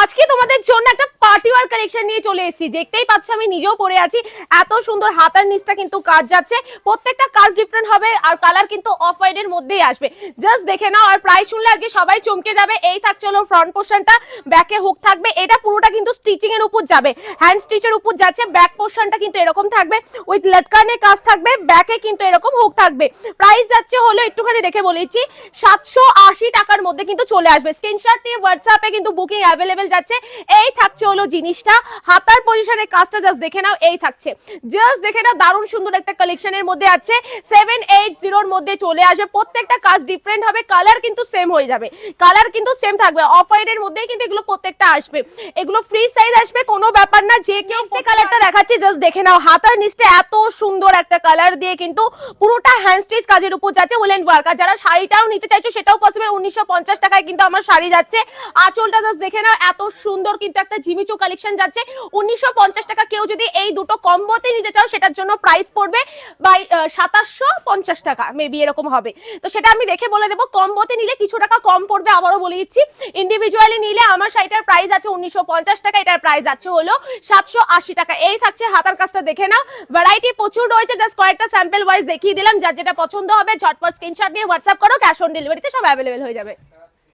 আজকে তোমাদের জন্য একটা পার্টি ওয়্যার কালেকশন নিয়ে চলে এসেছি। দেখতেই পাচ্ছ আমি নিজেও পরে আছি। এত সুন্দর হাতার নিচটা কিন্তু কাজ যাচ্ছে, প্রত্যেকটা কাজ ডিফারেন্ট হবে আর কালার কিন্তু অফ হোয়াইট এর মধ্যেই আসবে। জাস্ট দেখে নাও, আর প্রাইস শুনলে আজকে সবাই চমকে যাবে। এই থাকছে হলো ফ্রন্ট পোর্শনটা, ব্যাকে হুক থাকবে। এটা পুরোটা কিন্তু স্টিচিং এর উপর যাবে, হ্যান্ড স্টিচের উপর যাচ্ছে। ব্যাক পোর্শনটা কিন্তু এরকম থাকবে, উইথ লটকানের কাজ থাকবে। ব্যাকে কিন্তু এরকম হুক থাকবে। প্রাইস যাচ্ছে হলো একটুখানি দেখে বলেছি 780 টাকার মধ্যে কিন্তু চলে আসবে। স্ক্রিনশট দিয়ে হোয়াটসঅ্যাপে কিন্তু বুকিং অ্যাভেলেবেল যাচ্ছে। এই থাকছে হলো জিনিসটা, হাতার পজিশনের কাজটা জাস্ট দেখে নাও। এই থাকছে, জাস্ট দেখে নাও, দারুণ সুন্দর একটা কালেকশনের মধ্যে আছে। 780 এর মধ্যে চলে আসবে। প্রত্যেকটা কাজ ডিফারেন্ট হবে, কালার কিন্তু সেম হয়ে যাবে, কালার কিন্তু সেম থাকবে। অফ হোয়াইট এর মধ্যেই কিন্তু এগুলো প্রত্যেকটা আসবে। এগুলো ফ্রি সাইজ আসবে, কোনো ব্যাপার না। যে কেউ যে কালারটা দেখাচ্ছি জাস্ট দেখে নাও। হাতার নিচটা এত সুন্দর একটা কালার দিয়ে কিন্তু পুরোটা হ্যান্ড স্টিচ কাজের উপর যাচ্ছে, উলেন ওয়ার্ক। আর যারা শাড়িটাও নিতে চাইছো সেটাও পসিবল। 1950 টাকায় কিন্তু আমার শাড়ি যাচ্ছে। আঁচলটা জাস্ট দেখে নাও, এত সুন্দর কিন্তু একটা জিমিচু কালেকশন যাচ্ছে 1950 টাকা। কেউ যদি এই দুটো কম্বোতে নিতে চাও সেটার জন্য প্রাইস পড়বে বাই 2750 টাকা, মেবি এরকম হবে। তো সেটা আমি দেখে বলে দেবো। কম্বোতে নিলে কিছু টাকা কম পড়বে, আবারও বলে দিচ্ছি। ইন্ডিভিজুয়ালি নিলে আমার শাড়িটার প্রাইস আছে 1950 টাকা, এটার প্রাইস আছে হলো 780 টাকা। এই থাকছে হাতার কাজটা দেখে নাও। ভ্যারাইটি প্রচুর রয়েছে, জাস্ট কয়েকটা স্যাম্পল ওয়াইজ দেখিয়ে দিলাম। যার যেটা পছন্দ হবে ঝটপট স্ক্রিনশট নিয়ে হোয়াটসঅ্যাপ করো, ক্যাশ অন ডেলিভারিতে সব অ্যাভেলেবেল হয়ে যাবে।